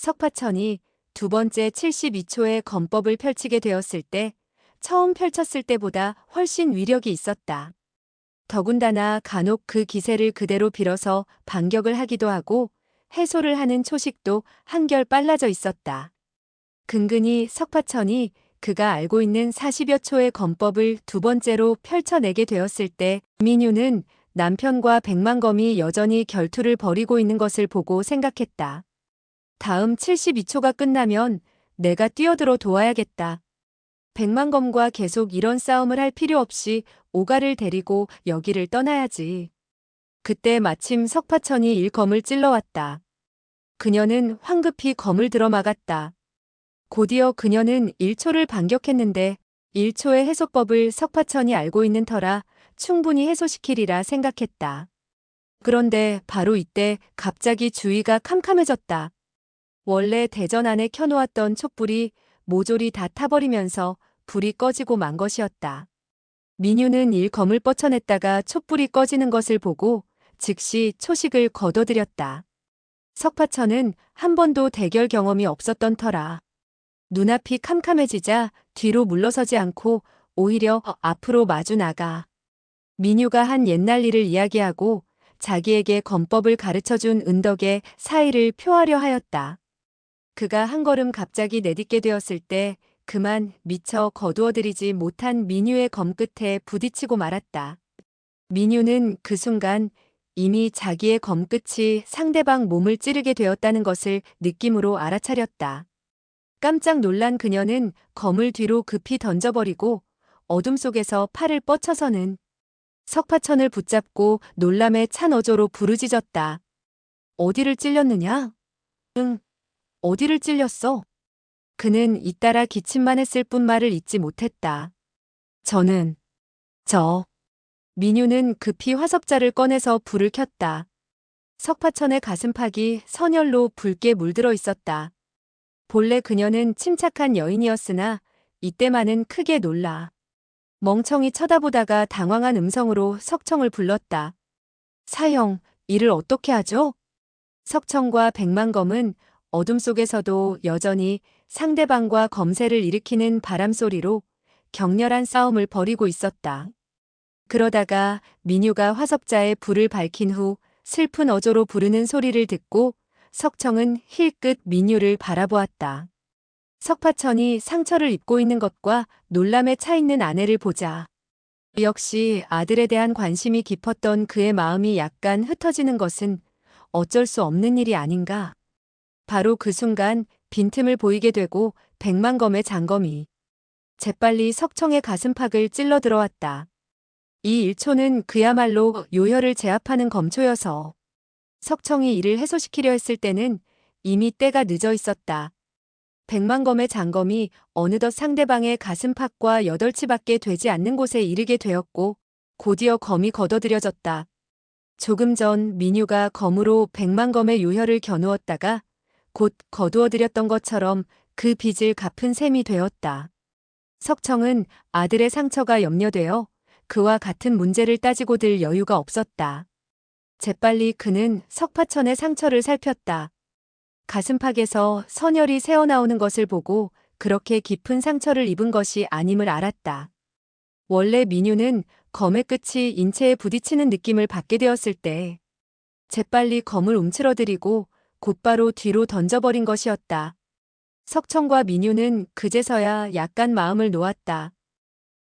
석파천이 두 번째 72초의 검법을 펼치게 되었을 때 처음 펼쳤을 때보다 훨씬 위력이 있었다. 더군다나 간혹 그 기세를 그대로 빌어서 반격을 하기도 하고 해소를 하는 초식도 한결 빨라져 있었다. 근근히 석파천이 그가 알고 있는 40여 초의 검법을 두 번째로 펼쳐내게 되었을 때 민유는 남편과 백만검이 여전히 결투를 벌이고 있는 것을 보고 생각했다. 다음 72초가 끝나면 내가 뛰어들어 도와야겠다. 백만검과 계속 이런 싸움을 할 필요 없이 오가를 데리고 여기를 떠나야지. 그때 마침 석파천이 일검을 찔러왔다. 그녀는 황급히 검을 들어 막았다. 곧이어 그녀는 1초를 반격했는데 1초의 해소법을 석파천이 알고 있는 터라 충분히 해소시키리라 생각했다. 그런데 바로 이때 갑자기 주위가 캄캄해졌다. 원래 대전 안에 켜놓았던 촛불이 모조리 다 타버리면서 불이 꺼지고 만 것이었다. 민유는 일검을 뻗쳐냈다가 촛불이 꺼지는 것을 보고 즉시 초식을 거둬들였다. 석파천은 한 번도 대결 경험이 없었던 터라 눈앞이 캄캄해지자 뒤로 물러서지 않고 오히려 앞으로 마주 나가 민유가 한 옛날 일을 이야기하고 자기에게 검법을 가르쳐준 은덕의 사의를 표하려 하였다. 그가 한 걸음 갑자기 내딛게 되었을 때 그만 미처 거두어들이지 못한 민유의 검끝에 부딪히고 말았다. 민유는 그 순간 이미 자기의 검끝이 상대방 몸을 찌르게 되었다는 것을 느낌으로 알아차렸다. 깜짝 놀란 그녀는 검을 뒤로 급히 던져버리고 어둠 속에서 팔을 뻗쳐서는 석파천을 붙잡고 놀람에 찬 어조로 부르짖었다. 어디를 찔렸느냐? 응, 어디를 찔렸어? 그는 잇따라 기침만 했을 뿐 말을 잇지 못했다. 저는, 민유는 급히 화석자를 꺼내서 불을 켰다. 석파천의 가슴팍이 선열로 붉게 물들어 있었다. 본래 그녀는 침착한 여인이었으나 이때만은 크게 놀라. 멍청이 쳐다보다가 당황한 음성으로 석청을 불렀다. 사형, 이를 어떻게 하죠? 석청과 백만검은 어둠 속에서도 여전히 상대방과 검세를 일으키는 바람소리로 격렬한 싸움을 벌이고 있었다. 그러다가 민유가 화석자에 불을 밝힌 후 슬픈 어조로 부르는 소리를 듣고 석청은 힐끗 민유를 바라보았다. 석파천이 상처를 입고 있는 것과 놀람에 차 있는 아내를 보자 역시 아들에 대한 관심이 깊었던 그의 마음이 약간 흩어지는 것은 어쩔 수 없는 일이 아닌가. 바로 그 순간 빈틈을 보이게 되고 백만검의 장검이 재빨리 석청의 가슴팍을 찔러 들어왔다. 이 1초는 그야말로 요혈을 제압하는 검초여서 석청이 이를 해소시키려 했을 때는 이미 때가 늦어 있었다. 백만검의 장검이 어느덧 상대방의 가슴팍과 여덟치밖에 되지 않는 곳에 이르게 되었고 곧이어 검이 걷어들여졌다. 조금 전 민유가 검으로 백만검의 요혈을 겨누었다가 곧 거두어들였던 것처럼 그 빚을 갚은 셈이 되었다. 석청은 아들의 상처가 염려되어 그와 같은 문제를 따지고 들 여유가 없었다. 재빨리 그는 석파천의 상처를 살폈다. 가슴팍에서 선혈이 새어나오는 것을 보고 그렇게 깊은 상처를 입은 것이 아님을 알았다. 원래 민유는 검의 끝이 인체에 부딪히는 느낌을 받게 되었을 때 재빨리 검을 움츠러들이고 곧바로 뒤로 던져버린 것이었다. 석청과 민유는 그제서야 약간 마음을 놓았다.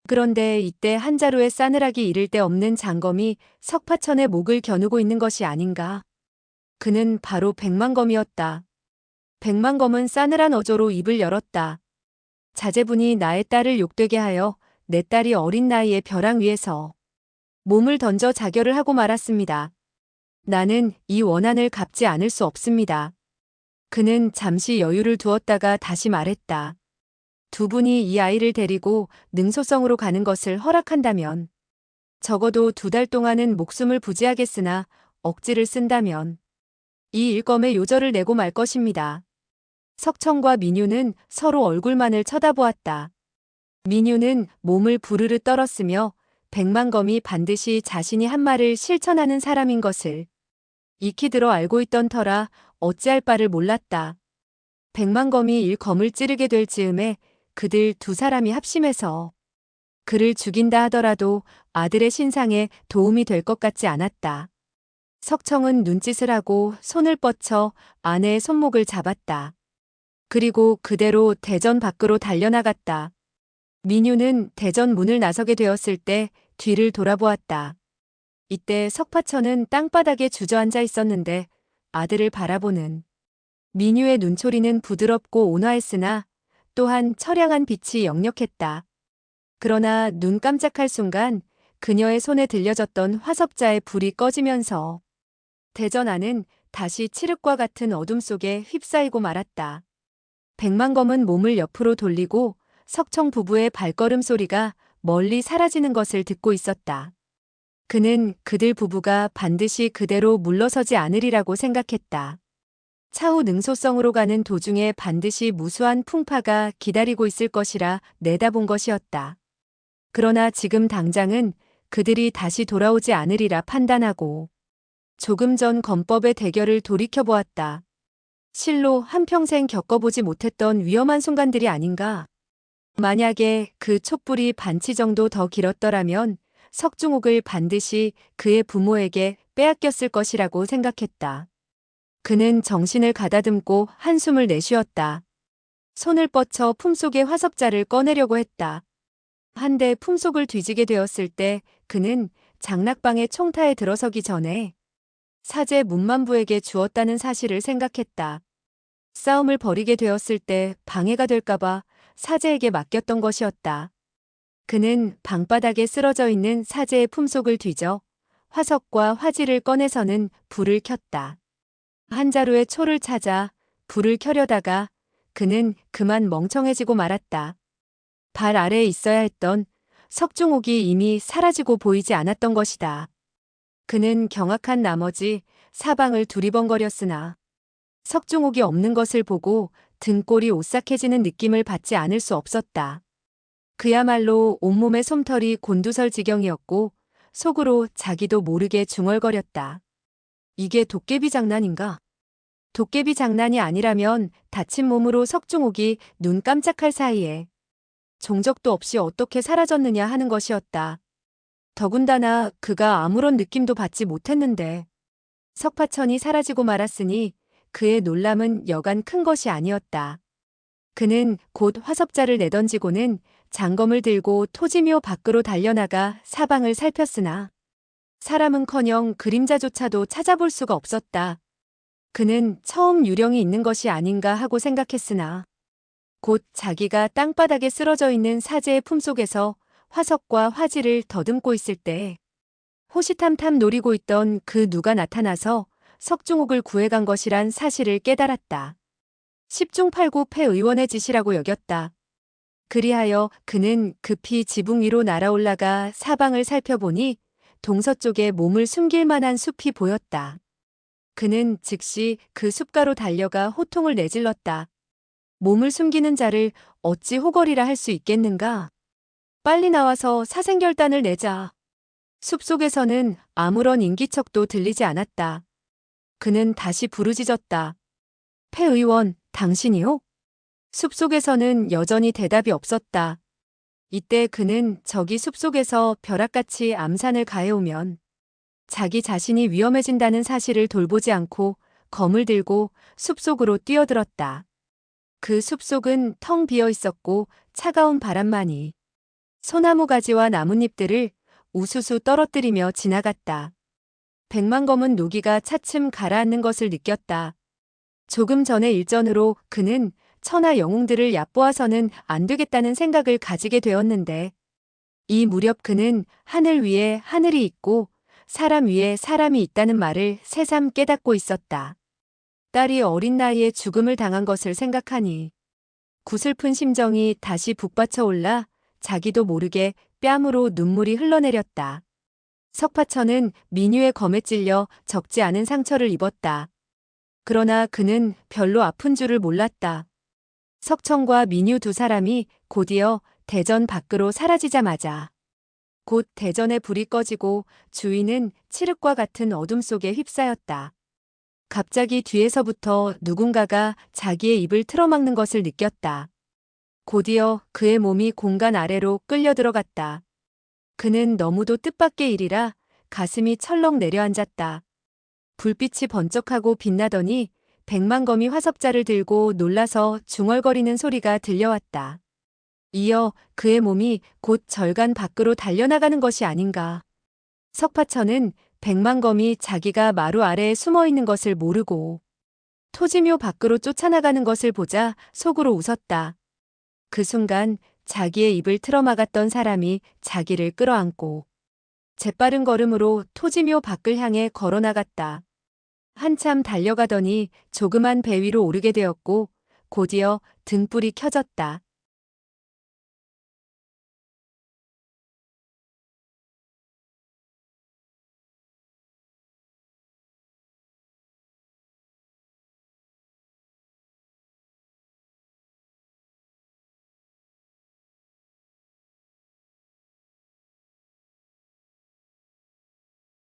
그런데 이때 한 자루의 싸늘하기 이를 데 없는 장검이 석파천의 목을 겨누고 있는 것이 아닌가. 그는 바로 백만검이었다. 백만검은 싸늘한 어조로 입을 열었다. 자제분이 나의 딸을 욕되게 하여 내 딸이 어린 나이에 벼랑 위에서 몸을 던져 자결을 하고 말았습니다. 나는 이 원한을 갚지 않을 수 없습니다. 그는 잠시 여유를 두었다가 다시 말했다. 두 분이 이 아이를 데리고 능소성으로 가는 것을 허락한다면 적어도 2달 동안은 목숨을 부지하겠으나 억지를 쓴다면 이 일검의 요절을 내고 말 것입니다. 석청과 민유는 서로 얼굴만을 쳐다보았다. 민유는 몸을 부르르 떨었으며 백만검이 반드시 자신이 한 말을 실천하는 사람인 것을 익히 들어 알고 있던 터라 어찌할 바를 몰랐다. 백만검이 일검을 찌르게 될 즈음에 그들 두 사람이 합심해서 그를 죽인다 하더라도 아들의 신상에 도움이 될 것 같지 않았다. 석청은 눈짓을 하고 손을 뻗쳐 아내의 손목을 잡았다. 그리고 그대로 대전 밖으로 달려나갔다. 민유는 대전 문을 나서게 되었을 때 뒤를 돌아보았다. 이때 석파천은 땅바닥에 주저앉아 있었는데 아들을 바라보는 민유의 눈초리는 부드럽고 온화했으나 또한 처량한 빛이 역력했다. 그러나 눈 깜짝할 순간 그녀의 손에 들려졌던 화석자의 불이 꺼지면서 대전 안은 다시 칠흑과 같은 어둠 속에 휩싸이고 말았다. 백만검은 몸을 옆으로 돌리고 석청 부부의 발걸음 소리가 멀리 사라지는 것을 듣고 있었다. 그는 그들 부부가 반드시 그대로 물러서지 않으리라고 생각했다. 차후 능소성으로 가는 도중에 반드시 무수한 풍파가 기다리고 있을 것이라 내다본 것이었다. 그러나 지금 당장은 그들이 다시 돌아오지 않으리라 판단하고 조금 전 검법의 대결을 돌이켜보았다. 실로 한평생 겪어보지 못했던 위험한 순간들이 아닌가. 만약에 그 촛불이 반치 정도 더 길었더라면 석중옥을 반드시 그의 부모에게 빼앗겼을 것이라고 생각했다. 그는 정신을 가다듬고 한숨을 내쉬었다. 손을 뻗쳐 품속의 화석자를 꺼내려고 했다. 한데 품속을 뒤지게 되었을 때 그는 장락방의 총타에 들어서기 전에 사제 문만부에게 주었다는 사실을 생각했다. 싸움을 벌이게 되었을 때 방해가 될까봐 사제에게 맡겼던 것이었다. 그는 방바닥에 쓰러져 있는 사제의 품속을 뒤져 화석과 화지를 꺼내서는 불을 켰다. 한 자루의 초를 찾아 불을 켜려다가 그는 그만 멍청해지고 말았다. 발 아래에 있어야 했던 석중옥이 이미 사라지고 보이지 않았던 것이다. 그는 경악한 나머지 사방을 두리번거렸으나 석중옥이 없는 것을 보고 등골이 오싹해지는 느낌을 받지 않을 수 없었다. 그야말로 온몸의 솜털이 곤두설 지경이었고 속으로 자기도 모르게 중얼거렸다. 이게 도깨비 장난인가? 도깨비 장난이 아니라면 다친 몸으로 석중옥이 눈 깜짝할 사이에 종적도 없이 어떻게 사라졌느냐 하는 것이었다. 더군다나 그가 아무런 느낌도 받지 못했는데 석파천이 사라지고 말았으니 그의 놀람은 여간 큰 것이 아니었다. 그는 곧 화석자를 내던지고는 장검을 들고 토지묘 밖으로 달려나가 사방을 살폈으나 사람은커녕 그림자조차도 찾아볼 수가 없었다. 그는 처음 유령이 있는 것이 아닌가 하고 생각했으나 곧 자기가 땅바닥에 쓰러져 있는 사제의 품속에서 화석과 화지를 더듬고 있을 때 호시탐탐 노리고 있던 그 누가 나타나서 석중옥을 구해간 것이란 사실을 깨달았다. 10중 8구 폐의원의 짓이라고 여겼다. 그리하여 그는 급히 지붕 위로 날아올라가 사방을 살펴보니 동서쪽에 몸을 숨길 만한 숲이 보였다. 그는 즉시 그 숲가로 달려가 호통을 내질렀다. 몸을 숨기는 자를 어찌 호걸이라 할 수 있겠는가? 빨리 나와서 사생결단을 내자. 숲속에서는 아무런 인기척도 들리지 않았다. 그는 다시 부르짖었다. 폐의원, 당신이요? 숲속에서는 여전히 대답이 없었다. 이때 그는 저기 숲속에서 벼락같이 암산을 가해오면 자기 자신이 위험해진다는 사실을 돌보지 않고 검을 들고 숲속으로 뛰어들었다. 그 숲속은 텅 비어 있었고 차가운 바람만이 소나무 가지와 나뭇잎들을 우수수 떨어뜨리며 지나갔다. 백만검은 노기가 차츰 가라앉는 것을 느꼈다. 조금 전의 일전으로 그는 천하 영웅들을 얕보아서는 안 되겠다는 생각을 가지게 되었는데 이 무렵 그는 하늘 위에 하늘이 있고 사람 위에 사람이 있다는 말을 새삼 깨닫고 있었다. 딸이 어린 나이에 죽음을 당한 것을 생각하니 구슬픈 심정이 다시 북받쳐 올라 자기도 모르게 뺨으로 눈물이 흘러내렸다. 석파천은 민유의 검에 찔려 적지 않은 상처를 입었다. 그러나 그는 별로 아픈 줄을 몰랐다. 석청과 민유 두 사람이 곧이어 대전 밖으로 사라지자마자 곧 대전의 불이 꺼지고 주위는 칠흑과 같은 어둠 속에 휩싸였다. 갑자기 뒤에서부터 누군가가 자기의 입을 틀어막는 것을 느꼈다. 곧이어 그의 몸이 공간 아래로 끌려 들어갔다. 그는 너무도 뜻밖의 일이라 가슴이 철렁 내려앉았다. 불빛이 번쩍하고 빛나더니 백만검이 화섭자를 들고 놀라서 중얼거리는 소리가 들려왔다. 이어 그의 몸이 곧 절간 밖으로 달려나가는 것이 아닌가. 석파천은 백만검이 자기가 마루 아래에 숨어 있는 것을 모르고 토지묘 밖으로 쫓아나가는 것을 보자 속으로 웃었다. 그 순간 자기의 입을 틀어막았던 사람이 자기를 끌어안고 재빠른 걸음으로 토지묘 밖을 향해 걸어나갔다. 한참 달려가더니 조그만 배 위로 오르게 되었고 곧이어 등불이 켜졌다.